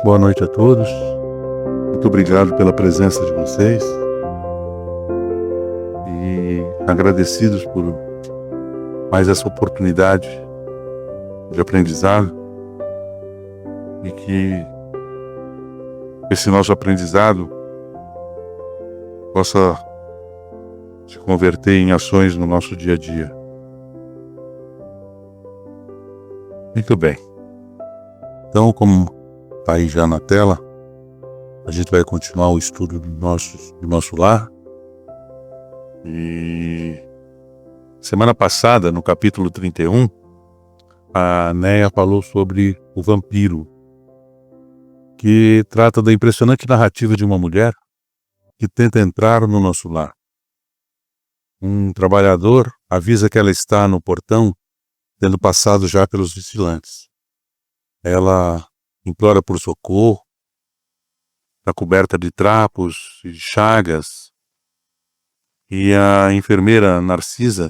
Boa noite a todos. Muito obrigado pela presença de vocês e agradecidos por mais essa oportunidade de aprendizado e que esse nosso aprendizado possa se converter em ações no nosso dia a dia. Muito bem. Então, como está aí já na tela, a gente vai continuar o estudo do nosso lar. E semana passada, no capítulo 31, a Néia falou sobre o vampiro, que trata da impressionante narrativa de uma mulher que tenta entrar no nosso lar. Um trabalhador avisa que ela está no portão, tendo passado já pelos vigilantes. Ela implora por socorro, está coberta de trapos e de chagas, e a enfermeira Narcisa,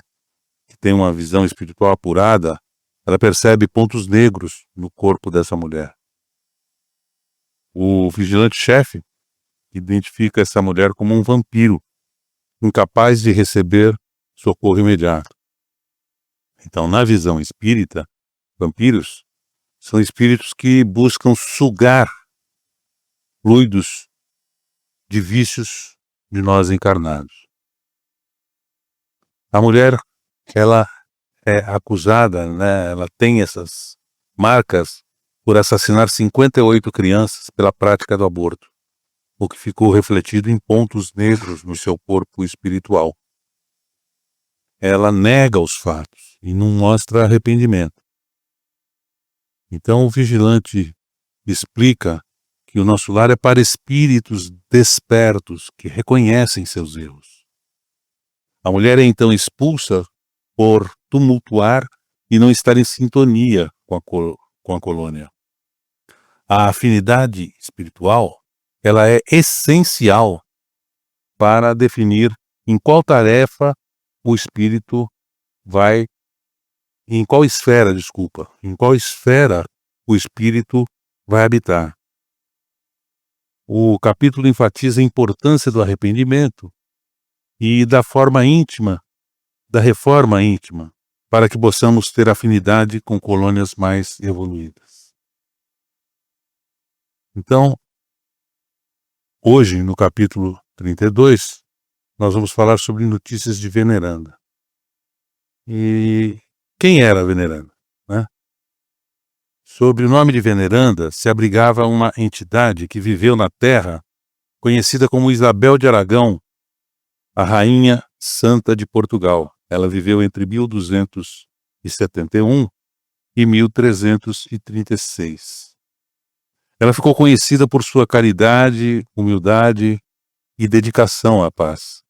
que tem uma visão espiritual apurada, ela percebe pontos negros no corpo dessa mulher. O vigilante-chefe identifica essa mulher como um vampiro, incapaz de receber socorro imediato. Então, na visão espírita, vampiros são espíritos que buscam sugar fluidos de vícios de nós encarnados. A mulher, ela é acusada, ela tem essas marcas por assassinar 58 crianças pela prática do aborto, o que ficou refletido em pontos negros no seu corpo espiritual. Ela nega os fatos e não mostra arrependimento. Então o vigilante explica que o nosso lar é para espíritos despertos que reconhecem seus erros. A mulher é então expulsa por tumultuar e não estar em sintonia com a colônia. A afinidade espiritual, ela é essencial para definir em qual tarefa o espírito vai, em qual esfera o espírito vai habitar. O capítulo enfatiza a importância do arrependimento e da reforma íntima, para que possamos ter afinidade com colônias mais evoluídas. Então, hoje, no capítulo 32, nós vamos falar sobre notícias de Veneranda. E quem era Veneranda? Sob o nome de Veneranda se abrigava uma entidade que viveu na Terra, conhecida como Isabel de Aragão, a Rainha Santa de Portugal. Ela viveu entre 1271 e 1336. Ela ficou conhecida por sua caridade, humildade e dedicação à paz.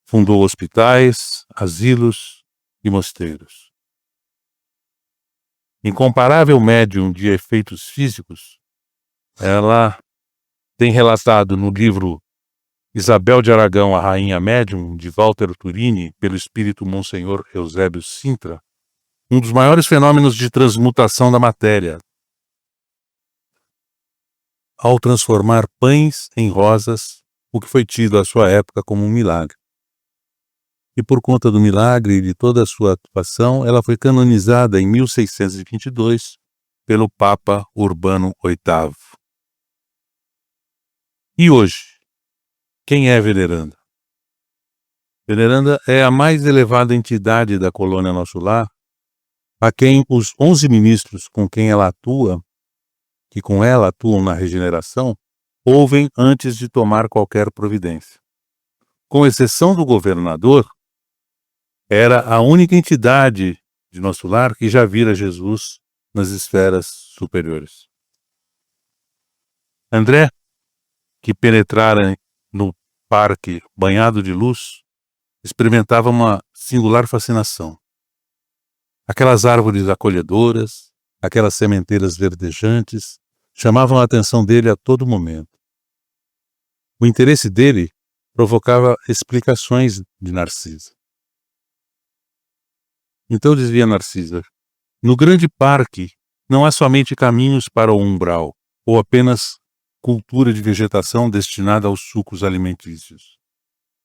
Fundou hospitais, asilos e mosteiros. Incomparável médium de efeitos físicos, ela tem relatado no livro Isabel de Aragão, a Rainha Médium, de Walter Turini, pelo espírito Monsenhor Eusébio Sintra, um dos maiores fenômenos de transmutação da matéria, ao transformar pães em rosas, o que foi tido à sua época como um milagre. E por conta do milagre e de toda a sua atuação, ela foi canonizada em 1622 pelo Papa Urbano VIII. E hoje, quem é Veneranda? Veneranda é a mais elevada entidade da colônia Nosso Lar, a quem os 11 ministros com quem ela atua, que com ela atuam na regeneração, ouvem antes de tomar qualquer providência. Com exceção do governador, era a única entidade de Nosso Lar que já vira Jesus nas esferas superiores. André, que penetrara no parque banhado de luz, experimentava uma singular fascinação. Aquelas árvores acolhedoras, aquelas sementeiras verdejantes, chamavam a atenção dele a todo momento. O interesse dele provocava explicações de Narcisa. Então dizia Narcisa: no grande parque não há somente caminhos para o umbral, ou apenas cultura de vegetação destinada aos sucos alimentícios.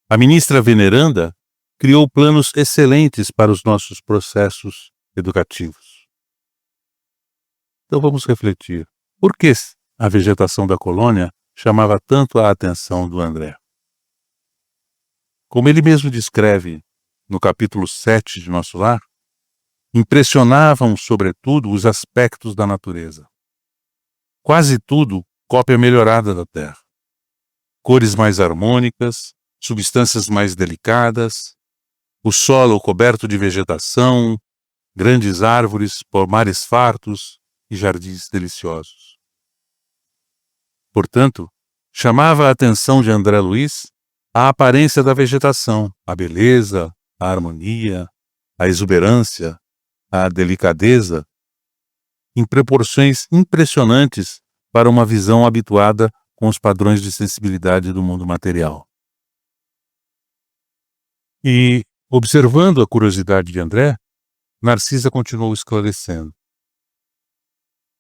A ministra veneranda criou planos excelentes para os nossos processos educativos. Então vamos refletir. Por que a vegetação da colônia chamava tanto a atenção do André? Como ele mesmo descreve no capítulo 7 de Nosso Lar, impressionavam sobretudo os aspectos da natureza. Quase tudo cópia melhorada da terra. Cores mais harmônicas, substâncias mais delicadas, o solo coberto de vegetação, grandes árvores, pomares fartos e jardins deliciosos. Portanto, chamava a atenção de André Luiz a aparência da vegetação, a beleza, a harmonia, a exuberância, a delicadeza, em proporções impressionantes para uma visão habituada com os padrões de sensibilidade do mundo material. E, observando a curiosidade de André, Narcisa continuou esclarecendo.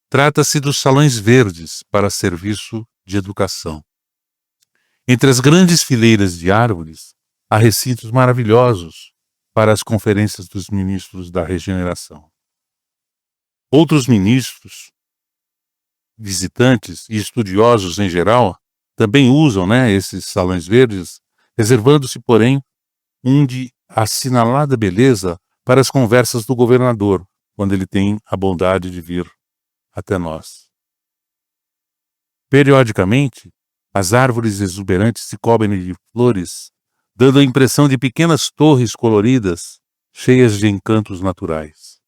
Trata-se dos salões verdes para serviço de educação. Entre as grandes fileiras de árvores, há recintos maravilhosos para as conferências dos ministros da regeneração. Outros ministros, visitantes e estudiosos em geral também usam esses salões verdes, reservando-se, porém, um de assinalada beleza para as conversas do governador, quando ele tem a bondade de vir até nós. Periodicamente, as árvores exuberantes se cobrem de flores, dando a impressão de pequenas torres coloridas, cheias de encantos naturais.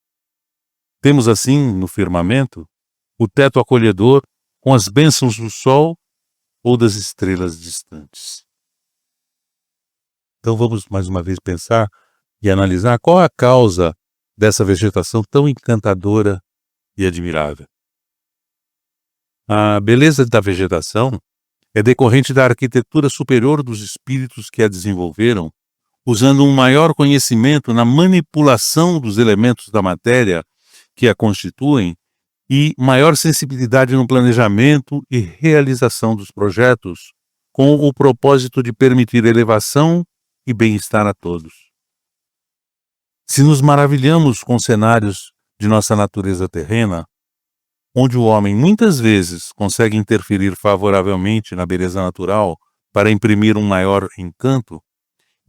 Temos assim, no firmamento, o teto acolhedor com as bênçãos do sol ou das estrelas distantes. Então vamos mais uma vez pensar e analisar qual é a causa dessa vegetação tão encantadora e admirável. A beleza da vegetação é decorrente da arquitetura superior dos espíritos que a desenvolveram, usando um maior conhecimento na manipulação dos elementos da matéria que a constituem e maior sensibilidade no planejamento e realização dos projetos, com o propósito de permitir elevação e bem-estar a todos. Se nos maravilhamos com cenários de nossa natureza terrena, onde o homem muitas vezes consegue interferir favoravelmente na beleza natural para imprimir um maior encanto,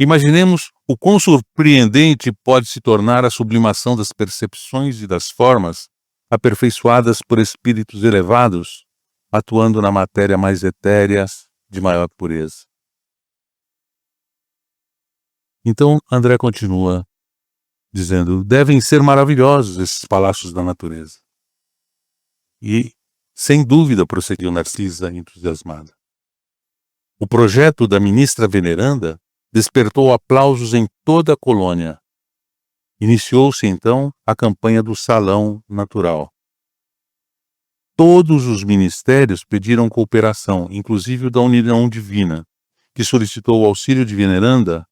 imaginemos o quão surpreendente pode se tornar a sublimação das percepções e das formas aperfeiçoadas por espíritos elevados, atuando na matéria mais etérea de maior pureza. Então André continua dizendo, devem ser maravilhosos esses palácios da natureza. E, sem dúvida, prosseguiu Narcisa entusiasmada. O projeto da ministra veneranda despertou aplausos em toda a colônia. Iniciou-se, então, a campanha do Salão Natural. Todos os ministérios pediram cooperação, inclusive o da União Divina, que solicitou o auxílio de veneranda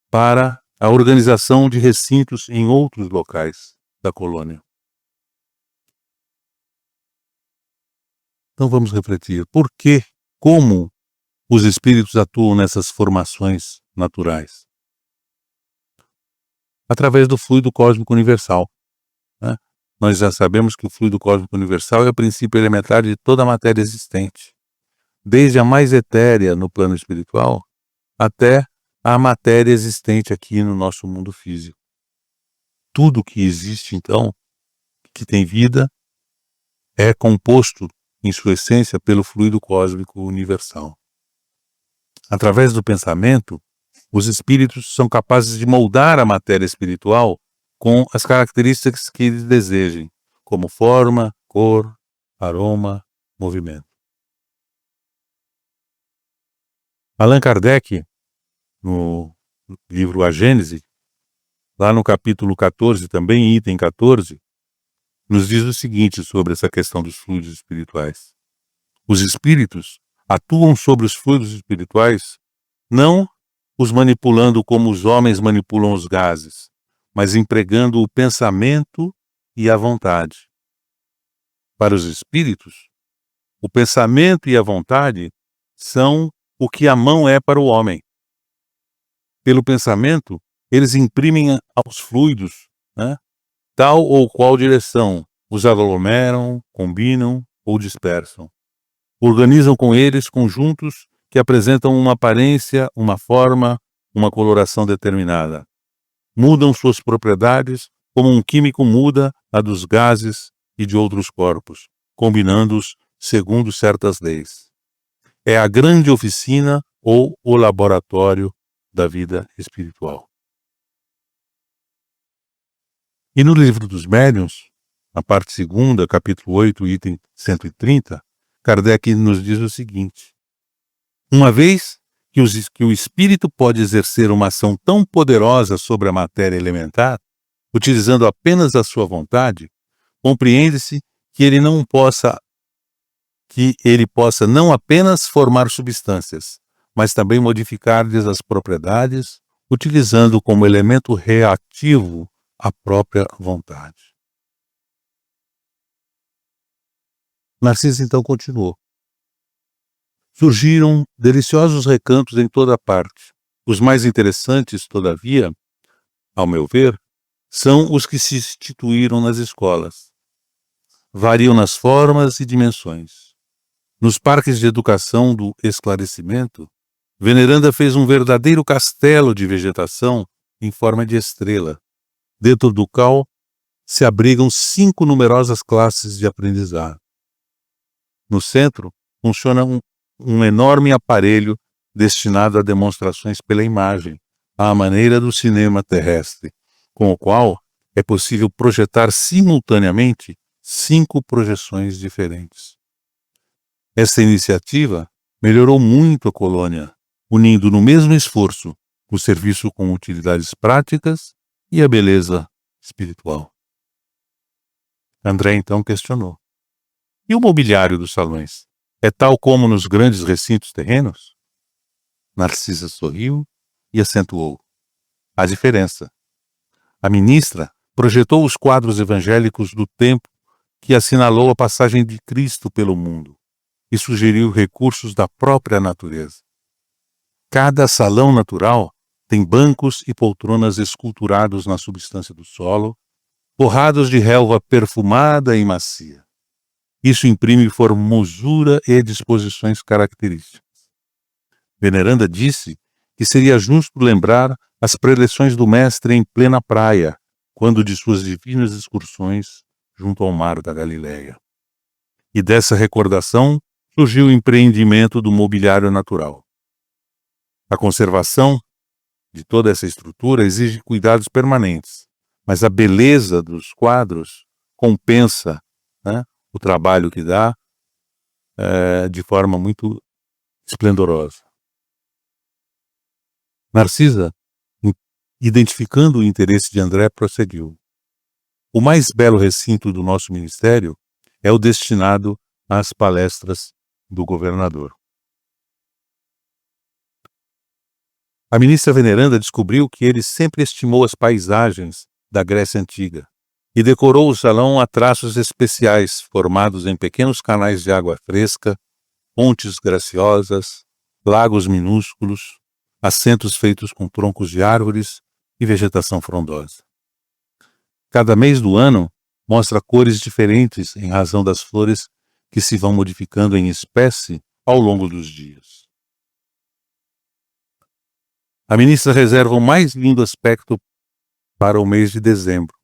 para a organização de recintos em outros locais da colônia. Então vamos refletir. Por que, como os espíritos atuam nessas formações naturais? Através do fluido cósmico universal. Nós já sabemos que o fluido cósmico universal é o princípio elementar de toda a matéria existente, desde a mais etérea no plano espiritual até a matéria existente aqui no nosso mundo físico. Tudo que existe, então, que tem vida, é composto em sua essência pelo fluido cósmico universal. Através do pensamento, os espíritos são capazes de moldar a matéria espiritual com as características que eles desejem, como forma, cor, aroma, movimento. Allan Kardec, no livro A Gênese, lá no capítulo 14, também item 14, nos diz o seguinte sobre essa questão dos fluidos espirituais. Os espíritos atuam sobre os fluidos espirituais não os manipulando como os homens manipulam os gases, mas empregando o pensamento e a vontade. Para os espíritos, O pensamento e a vontade são o que a mão é para o homem. Pelo pensamento, eles imprimem aos fluidos, tal ou qual direção, os aglomeram, combinam ou dispersam. Organizam com eles conjuntos que apresentam uma aparência, uma forma, uma coloração determinada. Mudam suas propriedades como um químico muda a dos gases e de outros corpos, combinando-os segundo certas leis. É a grande oficina ou o laboratório da vida espiritual. E no livro dos Médiuns, na parte 2ª, capítulo 8, item 130, Kardec nos diz o seguinte: uma vez que o espírito pode exercer uma ação tão poderosa sobre a matéria elementar, utilizando apenas a sua vontade, compreende-se que ele possa não apenas formar substâncias, mas também modificar-lhes as propriedades, utilizando como elemento reativo a própria vontade. Narciso então continuou. Surgiram deliciosos recantos em toda parte. Os mais interessantes, todavia, ao meu ver, são os que se instituíram nas escolas. Variam nas formas e dimensões. Nos parques de educação do esclarecimento, Veneranda fez um verdadeiro castelo de vegetação em forma de estrela, dentro do qual se abrigam 5 numerosas classes de aprendizado. No centro, funciona um enorme aparelho destinado a demonstrações pela imagem, à maneira do cinema terrestre, com o qual é possível projetar simultaneamente 5 projeções diferentes. Esta iniciativa melhorou muito a colônia, unindo no mesmo esforço o serviço com utilidades práticas e a beleza espiritual. André então questionou: e o mobiliário dos salões? É tal como nos grandes recintos terrenos? Narcisa sorriu e acentuou: há diferença. A ministra projetou os quadros evangélicos do tempo que assinalou a passagem de Cristo pelo mundo e sugeriu recursos da própria natureza. Cada salão natural tem bancos e poltronas esculturados na substância do solo, forrados de relva perfumada e macia. Isso imprime formosura e disposições características. Veneranda disse que seria justo lembrar as preleções do mestre em plena praia, quando de suas divinas excursões junto ao mar da Galileia. E dessa recordação surgiu o empreendimento do mobiliário natural. A conservação de toda essa estrutura exige cuidados permanentes, mas a beleza dos quadros compensa, o trabalho que dá de forma muito esplendorosa. Narcisa, identificando o interesse de André, prosseguiu: o mais belo recinto do nosso ministério é o destinado às palestras do governador. A ministra Veneranda descobriu que ele sempre estimou as paisagens da Grécia Antiga e decorou o salão a traços especiais formados em pequenos canais de água fresca, pontes graciosas, lagos minúsculos, assentos feitos com troncos de árvores e vegetação frondosa. Cada mês do ano mostra cores diferentes em razão das flores que se vão modificando em espécie ao longo dos dias. A ministra reserva o mais lindo aspecto para o mês de dezembro,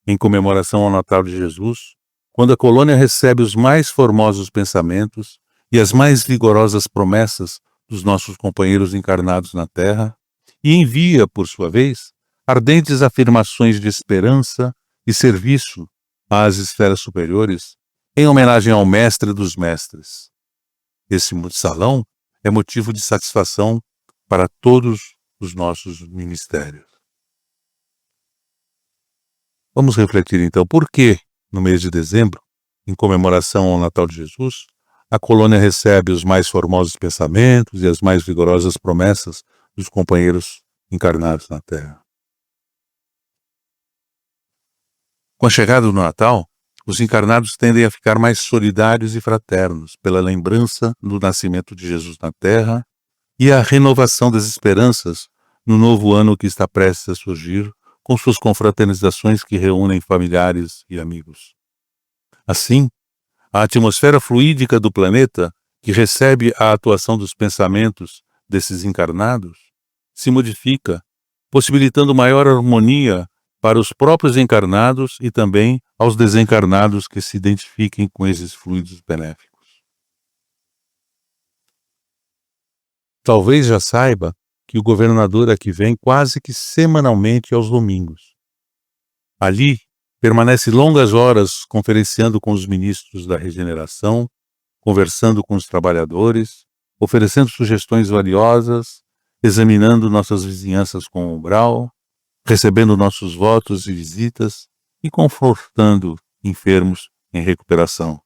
em comemoração ao Natal de Jesus, quando a colônia recebe os mais formosos pensamentos e as mais vigorosas promessas dos nossos companheiros encarnados na Terra, e envia, por sua vez, ardentes afirmações de esperança e serviço às esferas superiores, em homenagem ao Mestre dos Mestres. Esse salão é motivo de satisfação para todos os nossos ministérios. Vamos refletir então por que, no mês de dezembro, em comemoração ao Natal de Jesus, a colônia recebe os mais formosos pensamentos e as mais vigorosas promessas dos companheiros encarnados na Terra. Com a chegada do Natal, Os encarnados tendem a ficar mais solidários e fraternos pela lembrança do nascimento de Jesus na Terra e a renovação das esperanças no novo ano que está prestes a surgir, com suas confraternizações que reúnem familiares e amigos. Assim, a atmosfera fluídica do planeta, que recebe a atuação dos pensamentos desses encarnados, se modifica, possibilitando maior harmonia para os próprios encarnados e também aos desencarnados que se identifiquem com esses fluidos benéficos. Talvez já saiba que o governador aqui vem quase que semanalmente aos domingos. Ali, permanece longas horas conferenciando com os ministros da regeneração, conversando com os trabalhadores, oferecendo sugestões valiosas, examinando nossas vizinhanças com o umbral, recebendo nossos votos e visitas e confortando enfermos em recuperação.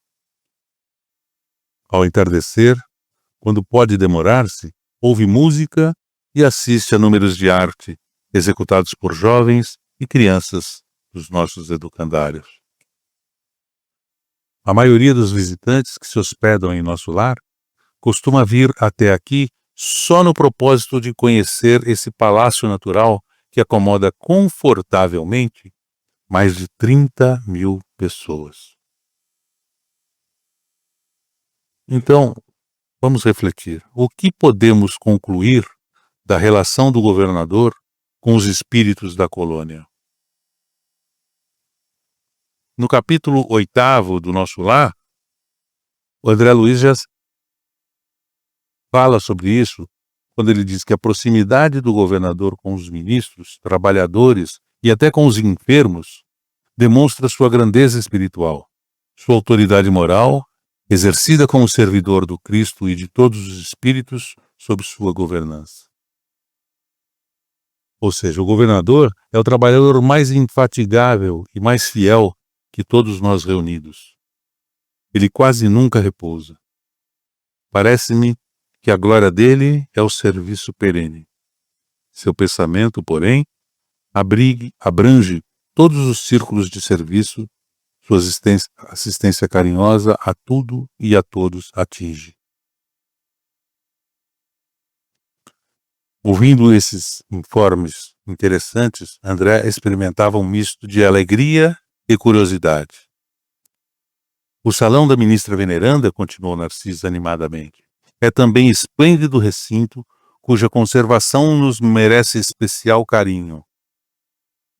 Ao entardecer, quando pode demorar-se, ouve música e assiste a números de arte executados por jovens e crianças dos nossos educandários. A maioria dos visitantes que se hospedam em nosso lar costuma vir até aqui só no propósito de conhecer esse palácio natural que acomoda confortavelmente mais de 30.000 pessoas. Então, vamos refletir. O que podemos concluir da relação do governador com os espíritos da colônia? No capítulo 8º do Nosso Lar, o André Luiz já fala sobre isso, quando ele diz que a proximidade do governador com os ministros, trabalhadores e até com os enfermos demonstra sua grandeza espiritual, sua autoridade moral, exercida como servidor do Cristo e de todos os espíritos sob sua governança. Ou seja, o governador é o trabalhador mais infatigável e mais fiel que todos nós reunidos. Ele quase nunca repousa. Parece-me que a glória dele é o serviço perene. Seu pensamento, porém, abrange todos os círculos de serviço, sua assistência carinhosa a tudo e a todos atinge. Ouvindo esses informes interessantes, André experimentava um misto de alegria e curiosidade. O salão da ministra veneranda, continuou Narciso animadamente, é também esplêndido recinto cuja conservação nos merece especial carinho.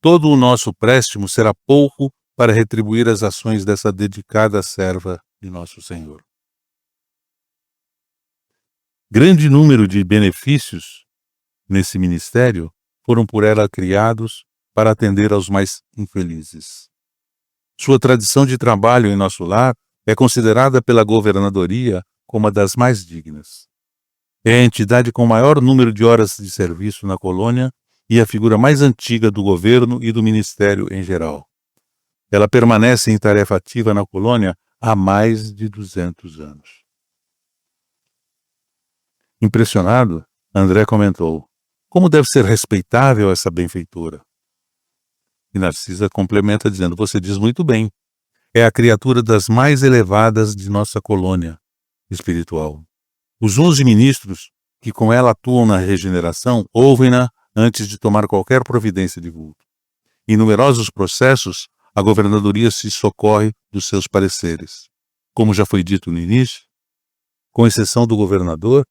Todo o nosso préstimo será pouco para retribuir as ações dessa dedicada serva de nosso Senhor. Grande número de benefícios nesse ministério foram por ela criados para atender aos mais infelizes. Sua tradição de trabalho em nosso lar é considerada pela governadoria como uma das mais dignas. É a entidade com maior número de horas de serviço na colônia e a figura mais antiga do governo e do ministério em geral. Ela permanece em tarefa ativa na colônia há mais de 200 anos. Impressionado, André comentou: como deve ser respeitável essa benfeitora? E Narcisa complementa dizendo: você diz muito bem. É a criatura das mais elevadas de nossa colônia espiritual. Os 11 ministros que com ela atuam na regeneração ouvem-na antes de tomar qualquer providência de vulto. Em numerosos processos, a governadoria se socorre dos seus pareceres. Como já foi dito no início, com exceção do governador,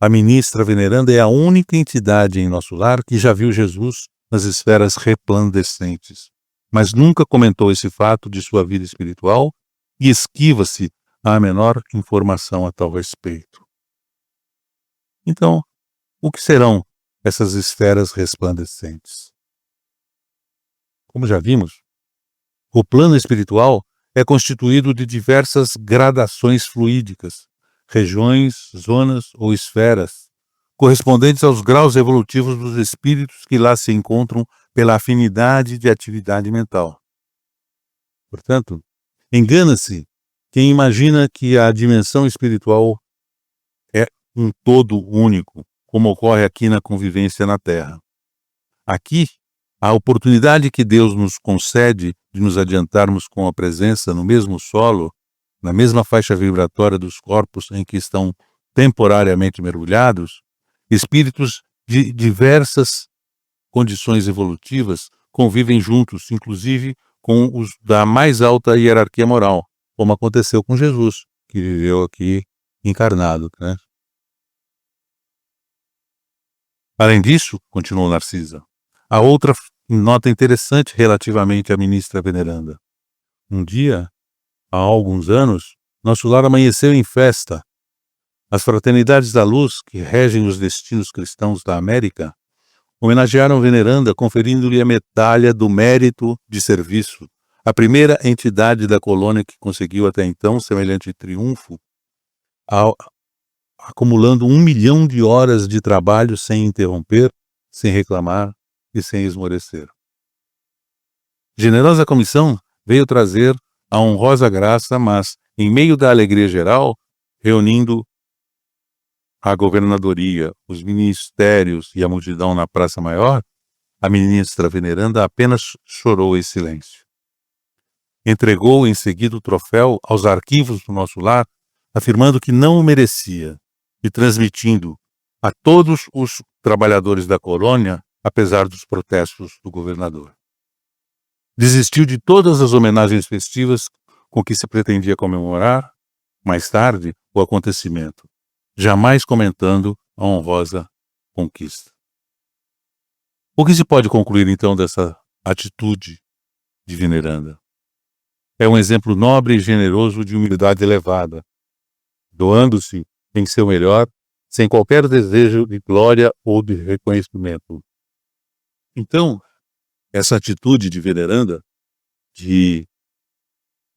a ministra veneranda é a única entidade em nosso lar que já viu Jesus nas esferas resplandecentes, mas nunca comentou esse fato de sua vida espiritual e esquiva-se à menor informação a tal respeito. Então, o que serão essas esferas resplandecentes? Como já vimos, o plano espiritual é constituído de diversas gradações fluídicas, regiões, zonas ou esferas, correspondentes aos graus evolutivos dos espíritos que lá se encontram pela afinidade de atividade mental. Portanto, engana-se quem imagina que a dimensão espiritual é um todo único, como ocorre aqui na convivência na Terra. Aqui, A oportunidade que Deus nos concede de nos adiantarmos com a presença no mesmo solo, na mesma faixa vibratória dos corpos em que estão temporariamente mergulhados, espíritos de diversas condições evolutivas convivem juntos, inclusive com os da mais alta hierarquia moral, como aconteceu com Jesus, que viveu aqui encarnado, né? Além disso, continuou Narcisa, há outra nota interessante relativamente à ministra veneranda. Um dia, há alguns anos, nosso lar amanheceu em festa. As fraternidades da luz, que regem os destinos cristãos da América, homenagearam veneranda conferindo-lhe a medalha do mérito de serviço, a primeira entidade da colônia que conseguiu até então semelhante triunfo, acumulando 1 milhão de horas de trabalho sem interromper, sem reclamar e sem esmorecer. Generosa comissão veio trazer a honrosa graça, mas, em meio da alegria geral, reunindo a governadoria, os ministérios e a multidão na Praça Maior, a ministra veneranda apenas chorou em silêncio. Entregou em seguida o troféu aos arquivos do nosso lar, afirmando que não o merecia e transmitindo a todos os trabalhadores da colônia, apesar dos protestos do governador. Desistiu de todas as homenagens festivas com que se pretendia comemorar, mais tarde, o acontecimento, jamais comentando a honrosa conquista. O que se pode concluir, então, dessa atitude de veneranda? É um exemplo nobre e generoso de humildade elevada, doando-se em seu melhor, sem qualquer desejo de glória ou de reconhecimento. Então, essa atitude de veneranda, de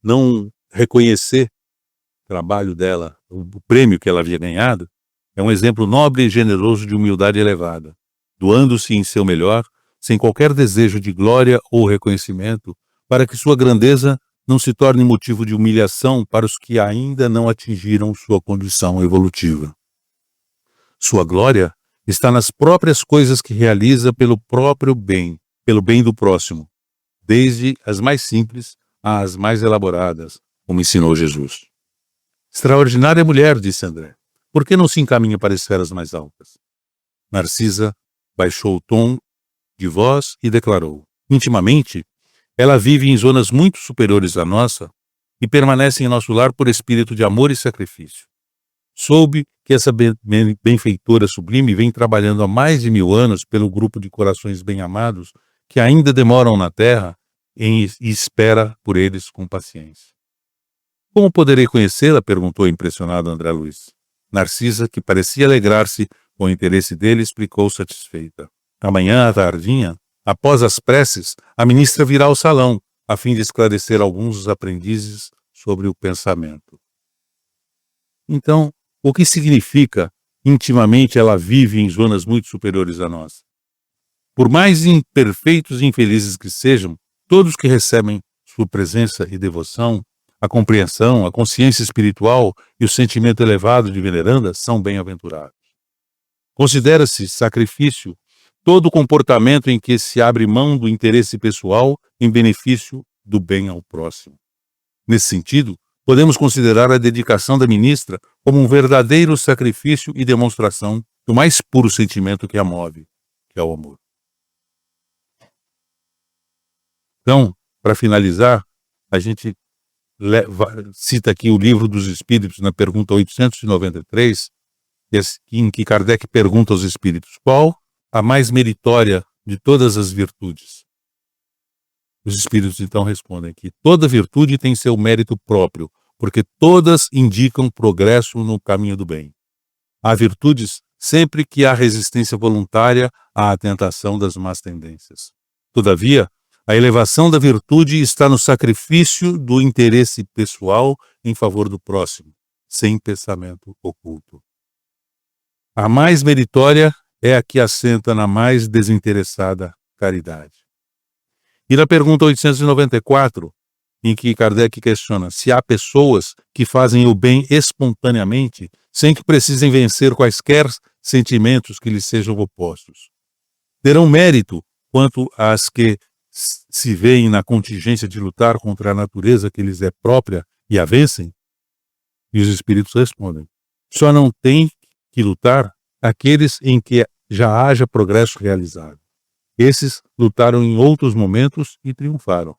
não reconhecer o trabalho dela, o prêmio que ela havia ganhado, é um exemplo nobre e generoso de humildade elevada, doando-se em seu melhor, sem qualquer desejo de glória ou reconhecimento, para que sua grandeza não se torne motivo de humilhação para os que ainda não atingiram sua condição evolutiva. Sua glória está nas próprias coisas que realiza pelo próprio bem, pelo bem do próximo, desde as mais simples às mais elaboradas, como ensinou Jesus. Extraordinária mulher, disse André. Por que não se encaminha para esferas mais altas? Narcisa baixou o tom de voz e declarou: intimamente, ela vive em zonas muito superiores à nossa e permanece em nosso lar por espírito de amor e sacrifício. Soube que essa benfeitora sublime vem trabalhando há mais de 1000 anos pelo grupo de corações bem-amados que ainda demoram na terra e espera por eles com paciência. Como poderei conhecê-la? Perguntou impressionado André Luiz. Narcisa, que parecia alegrar-se com o interesse dele, explicou satisfeita. Amanhã à tardinha, após as preces, a ministra virá ao salão, a fim de esclarecer alguns dos aprendizes sobre o pensamento. Então, o que significa intimamente ela vive em zonas muito superiores a nós? Por mais imperfeitos e infelizes que sejam, todos que recebem sua presença e devoção, a compreensão, a consciência espiritual e o sentimento elevado de veneranda são bem-aventurados. Considera-se sacrifício todo comportamento em que se abre mão do interesse pessoal em benefício do bem ao próximo. Nesse sentido, podemos considerar a dedicação da ministra como um verdadeiro sacrifício e demonstração do mais puro sentimento que a move, que é o amor. Então, para finalizar, a gente cita aqui o Livro dos Espíritos na pergunta 893, em que Kardec pergunta aos espíritos: qual a mais meritória de todas as virtudes? Os espíritos então respondem que toda virtude tem seu mérito próprio, porque todas indicam progresso no caminho do bem. Há virtudes sempre que há resistência voluntária à tentação das más tendências. Todavia, a elevação da virtude está no sacrifício do interesse pessoal em favor do próximo, sem pensamento oculto. A mais meritória é a que assenta na mais desinteressada caridade. E na pergunta 894, em que Kardec questiona se há pessoas que fazem o bem espontaneamente, sem que precisem vencer quaisquer sentimentos que lhes sejam opostos. Terão mérito quanto às que se veem na contingência de lutar contra a natureza que lhes é própria e a vencem? E os espíritos respondem: só não tem que lutar aqueles em que já haja progresso realizado. Esses lutaram em outros momentos e triunfaram.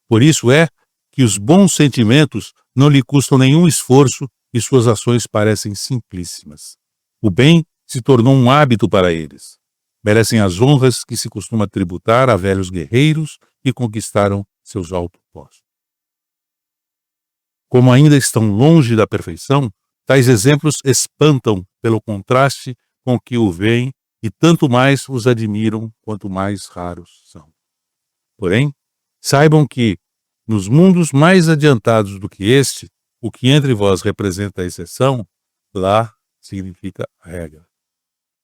Por isso é que os bons sentimentos não lhe custam nenhum esforço e suas ações parecem simplíssimas. O bem se tornou um hábito para eles. Merecem as honras que se costuma tributar a velhos guerreiros que conquistaram seus altos postos. Como ainda estão longe da perfeição, tais exemplos espantam pelo contraste com que o veem e tanto mais os admiram quanto mais raros são. Porém, saibam que, nos mundos mais adiantados do que este, o que entre vós representa a exceção, lá significa a regra.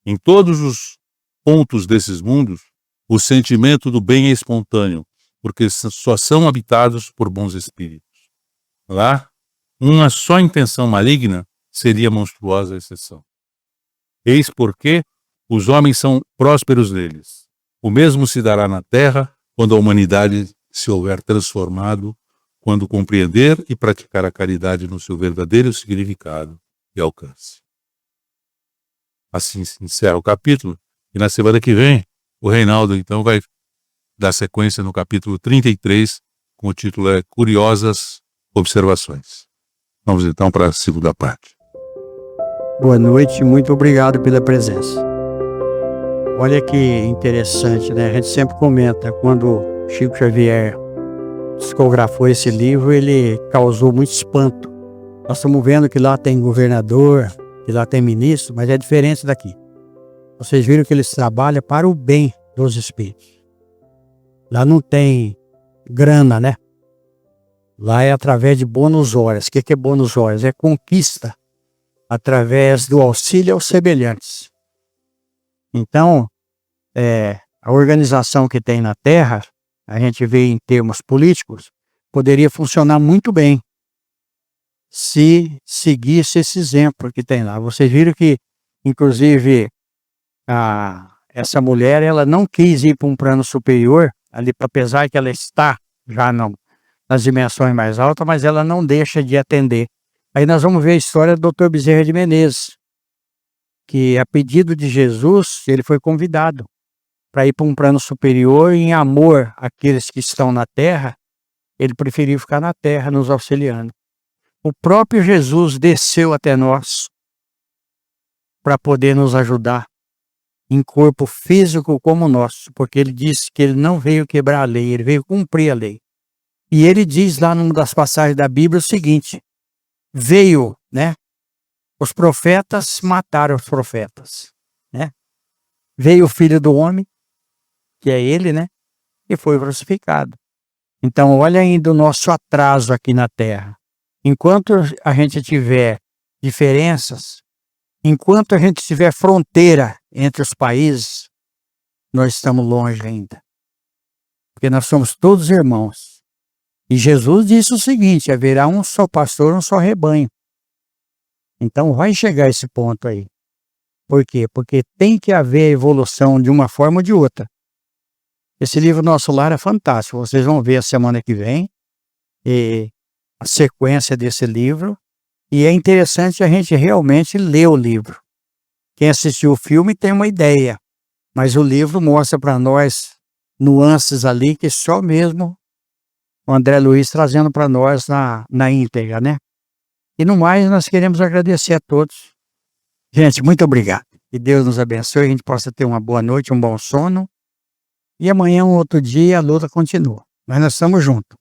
Em todos os pontos desses mundos, o sentimento do bem é espontâneo, porque só são habitados por bons espíritos. Lá, uma só intenção maligna seria monstruosa exceção. Eis porque os homens são prósperos neles. O mesmo se dará na terra quando a humanidade se houver transformado, quando compreender e praticar a caridade no seu verdadeiro significado e alcance. Assim se encerra o capítulo, e na semana que vem, o Reinaldo então vai dar sequência no capítulo 33, com o título Curiosas Observações. Vamos então para a segunda parte. Boa noite, muito obrigado pela presença. Olha que interessante, né? A gente sempre comenta, quando Chico Xavier psicografou esse livro, ele causou muito espanto. Nós estamos vendo que lá tem governador, que lá tem ministro, mas é diferente daqui. Vocês viram que eles trabalham para o bem dos espíritos. Lá não tem grana, né? Lá é através de bônus horas. O que é bônus horas? É conquista através do auxílio aos semelhantes. Então, a organização que tem na Terra, a gente vê em termos políticos, poderia funcionar muito bem se seguisse esse exemplo que tem lá. Vocês viram que, inclusive, essa mulher, ela não quis ir para um plano superior, ali, apesar que ela está já nas dimensões mais altas, mas ela não deixa de atender. Aí nós vamos ver a história do Dr. Bezerra de Menezes, que a pedido de Jesus, ele foi convidado para ir para um plano superior e, em amor àqueles que estão na terra, ele preferiu ficar na terra nos auxiliando. O próprio Jesus desceu até nós para poder nos ajudar em corpo físico como o nosso, porque ele disse que ele não veio quebrar a lei, ele veio cumprir a lei. E ele diz lá numa das passagens da Bíblia o seguinte: veio, né? Os profetas mataram os profetas, né? Veio o Filho do Homem, que é ele, né? E foi crucificado. Então, olha ainda o nosso atraso aqui na Terra. Enquanto a gente tiver diferenças, enquanto a gente tiver fronteira entre os países, nós estamos longe ainda. Porque nós somos todos irmãos. E Jesus disse o seguinte: haverá um só pastor, um só rebanho. Então vai chegar esse ponto aí. Por quê? Porque tem que haver evolução de uma forma ou de outra. Esse livro Nosso Lar é fantástico. Vocês vão ver a semana que vem a sequência desse livro. E é interessante a gente realmente ler o livro. Quem assistiu o filme tem uma ideia, mas o livro mostra para nós nuances ali que só mesmo o André Luiz trazendo para nós na íntegra, né? E no mais, nós queremos agradecer a todos. Gente, muito obrigado. Que Deus nos abençoe, a gente possa ter uma boa noite, um bom sono. E amanhã, um outro dia, a luta continua. Mas nós estamos juntos.